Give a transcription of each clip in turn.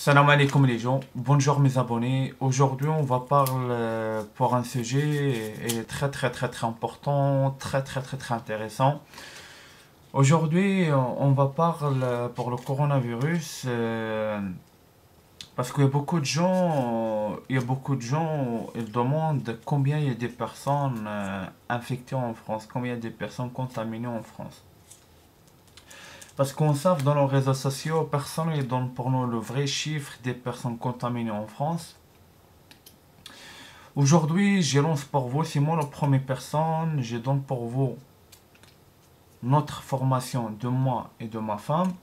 Salam alaikum les gens, bonjour mes abonnés. Aujourd'hui on va parler pour un sujet et très important, très intéressant. Aujourd'hui on va parler pour le coronavirus parce qu'il y a beaucoup de gens, ils demandent combien il y a des personnes infectées en France, combien il y a des personnes contaminées en France. Parce qu'on sait dans nos réseaux sociaux, personne ne donne pour nous le vrai chiffre des personnes contaminées en France. Aujourd'hui, je lance pour vous, c'est moi la première personne, je donne pour vous notre formation de moi et de ma femme.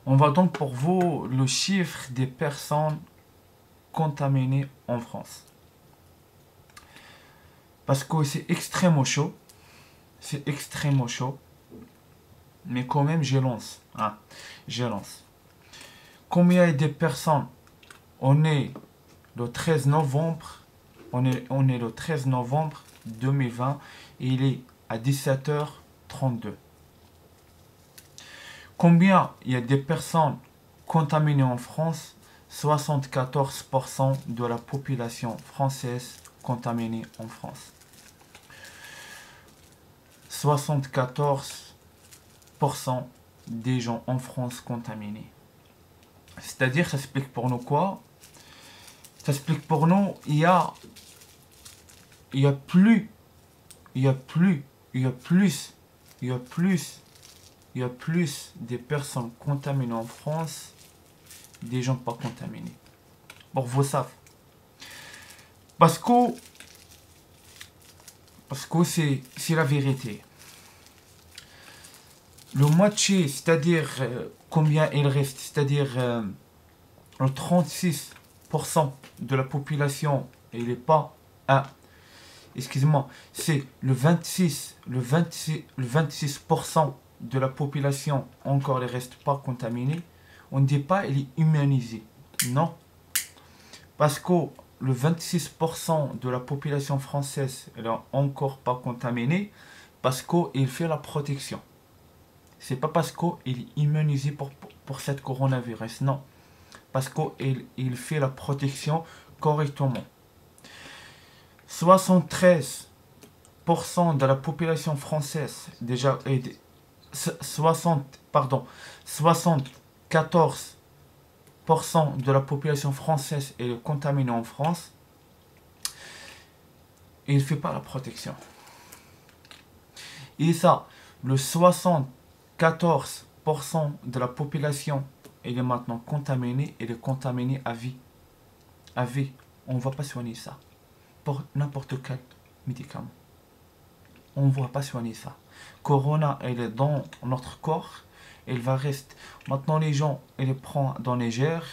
On va donner pour vous le chiffre des personnes contaminées en France. Parce que c'est extrêmement chaud. C'est extrêmement chaud. Mais quand même, je lance. Hein, je lance. Combien il y a de personnes? On est le 13 novembre. On est le 13 novembre 2020. Et il est à 17h32. Combien il y a de personnes contaminées en France? 74% de la population française contaminée en France. 74% des gens en France contaminés. C'est-à-dire, ça explique pour nous quoi? Ça explique pour nous, il y a plus des personnes contaminées en France, des gens pas contaminés. Pour vous savez. Parce que c'est la vérité. Le moitié, c'est-à-dire combien il reste, c'est-à-dire le 36% de la population, il n'est pas à, excusez-moi, c'est le 26% de la population encore ne reste pas contaminée. On ne dit pas il est immunisé, non, parce que le 26% de la population française elle n'est encore pas contaminée parce qu'il fait la protection. C'est pas parce qu'il est immunisé pour cette coronavirus, non. Parce qu'il fait la protection correctement. 73% de la population française, déjà, 74% de la population française est contaminée en France. Et il ne fait pas la protection. Et ça, le 74% de la population elle est maintenant contaminée, elle est contaminée à vie. À vie. On ne va pas soigner ça. Pour n'importe quel médicament. On ne va pas soigner ça. Corona, elle est dans notre corps. Elle va rester. Maintenant, les gens, ils les prennent dans les gers.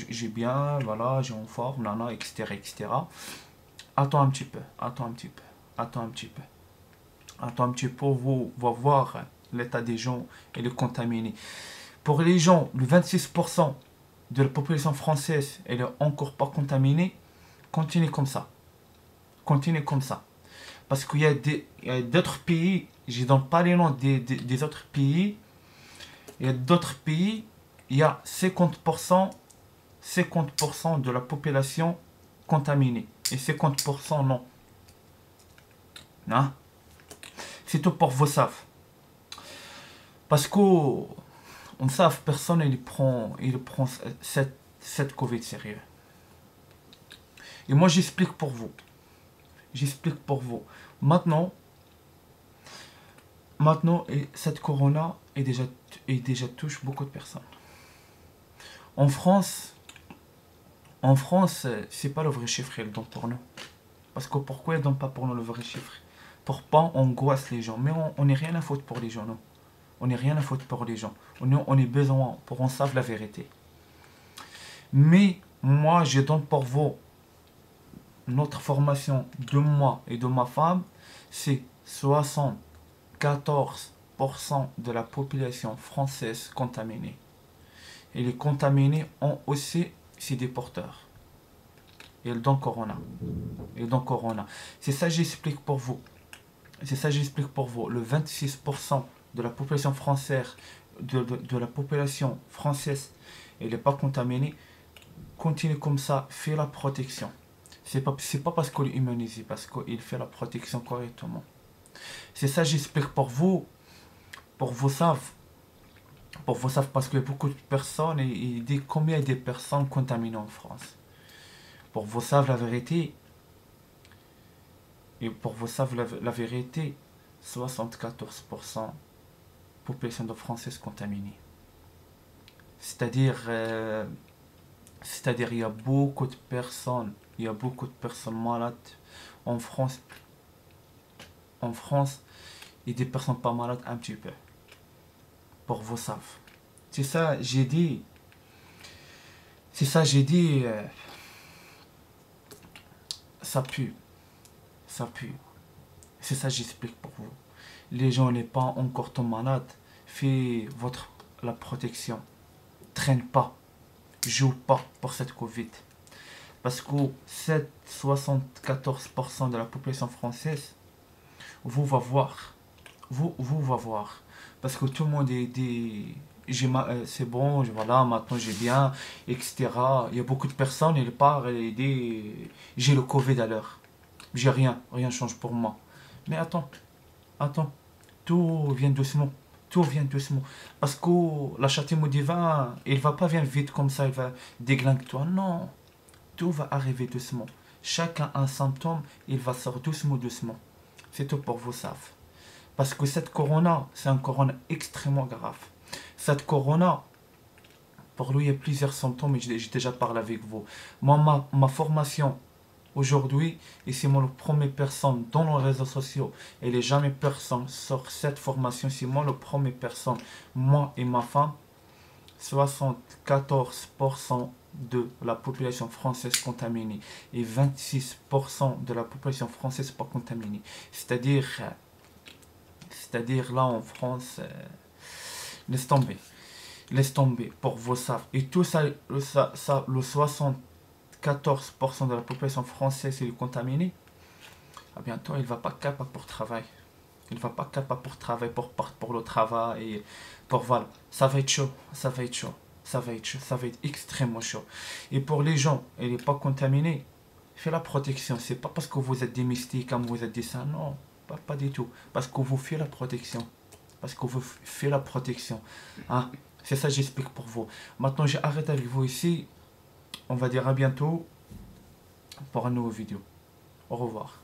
J'ai bien, voilà, j'ai en forme, nana, etc. Attends un petit peu. Attends un petit peu, vous va voir l'état des gens et les contaminés. Pour les gens, le 26% de la population française elle est encore pas contaminée. Continuez comme ça. Continuez comme ça. Parce qu'il y a d'autres pays, je ne donne pas les noms des autres pays. Il y a d'autres pays, il y a 50% de la population contaminée. Et 50% non. Non. C'est tout pour vous savez. Parce que on sait personne il prend cette Covid sérieux. Et moi j'explique pour vous. Maintenant cette corona est déjà touche beaucoup de personnes. En France, c'est pas le vrai chiffre qu'ils donnent pour nous. Parce que pourquoi ils donnent pas pour nous le vrai chiffre? Pour pas angoisser les gens. Mais on n'est rien à foutre pour les gens, non. On n'est rien à foutre pour les gens. On est besoin pour en savoir la vérité. Mais moi, je donne pour vous notre formation de moi et de ma femme. C'est 74% de la population française contaminée. Et les contaminés ont aussi, c'est des porteurs. Et ils donnent corona. C'est ça que j'explique pour vous. Le 26% de la population française, de la population française elle n'est pas contaminée, continue comme ça, fais la protection. C'est pas parce qu'on est immunisé, parce qu'il fait la protection correctement. C'est ça, j'explique pour vous savent, parce que beaucoup de personnes, il dit combien il y a des personnes contaminées en France. Pour vous savent la vérité, et pour vous savent la vérité, 74% population de Français contaminée. C'est-à-dire, il y a beaucoup de personnes, malades en France, et des personnes pas malades un petit peu. Pour vous savez. C'est ça, j'ai dit. C'est ça, j'ai dit. Ça pue. Ça pue. C'est ça, j'explique pour vous. Les gens n'est pas encore trop malades. Faites la protection. Traîne pas. Joue pas pour cette Covid. Parce que 74% de la population française, vous va voir. Vous va voir. Parce que tout le monde est dit, c'est bon, voilà, maintenant j'ai bien, etc. Il y a beaucoup de personnes, ils partent et disent, j'ai le Covid à l'heure. J'ai rien change pour moi. Mais attends, tout vient doucement. Tout vient doucement. Parce que la châtiment divin, il va pas venir vite comme ça, il va déglinguer toi. Non, tout va arriver doucement. Chacun a un symptôme, il va sortir doucement. C'est tout pour vous savez. Parce que cette corona, c'est un corona extrêmement grave. Cette corona, pour lui, il y a plusieurs symptômes et j'ai déjà parlé avec vous. Moi, ma formation aujourd'hui, et c'est moi la première personne dans les réseaux sociaux, et les jamais personne sur cette formation, c'est moi la première personne, moi et ma femme, 74% de la population française contaminée et 26% de la population française pas contaminée. C'est-à-dire là en France, laisse tomber, pour vos savent. Et tout ça, le 74% de la population française est contaminée. À bientôt, il ne va pas capable pour travail. Il ne va pas capable pour travail, pour le travail. Et pour voilà, ça va être chaud, ça va être extrêmement chaud. Et pour les gens, il n'est pas contaminé, faites la protection. C'est pas parce que vous êtes des mystiques, comme vous êtes des saints, non. Pas du tout. Parce que vous faites la protection. Hein? C'est ça que j'explique pour vous. Maintenant, j'arrête avec vous ici. On va dire à bientôt pour une nouvelle vidéo. Au revoir.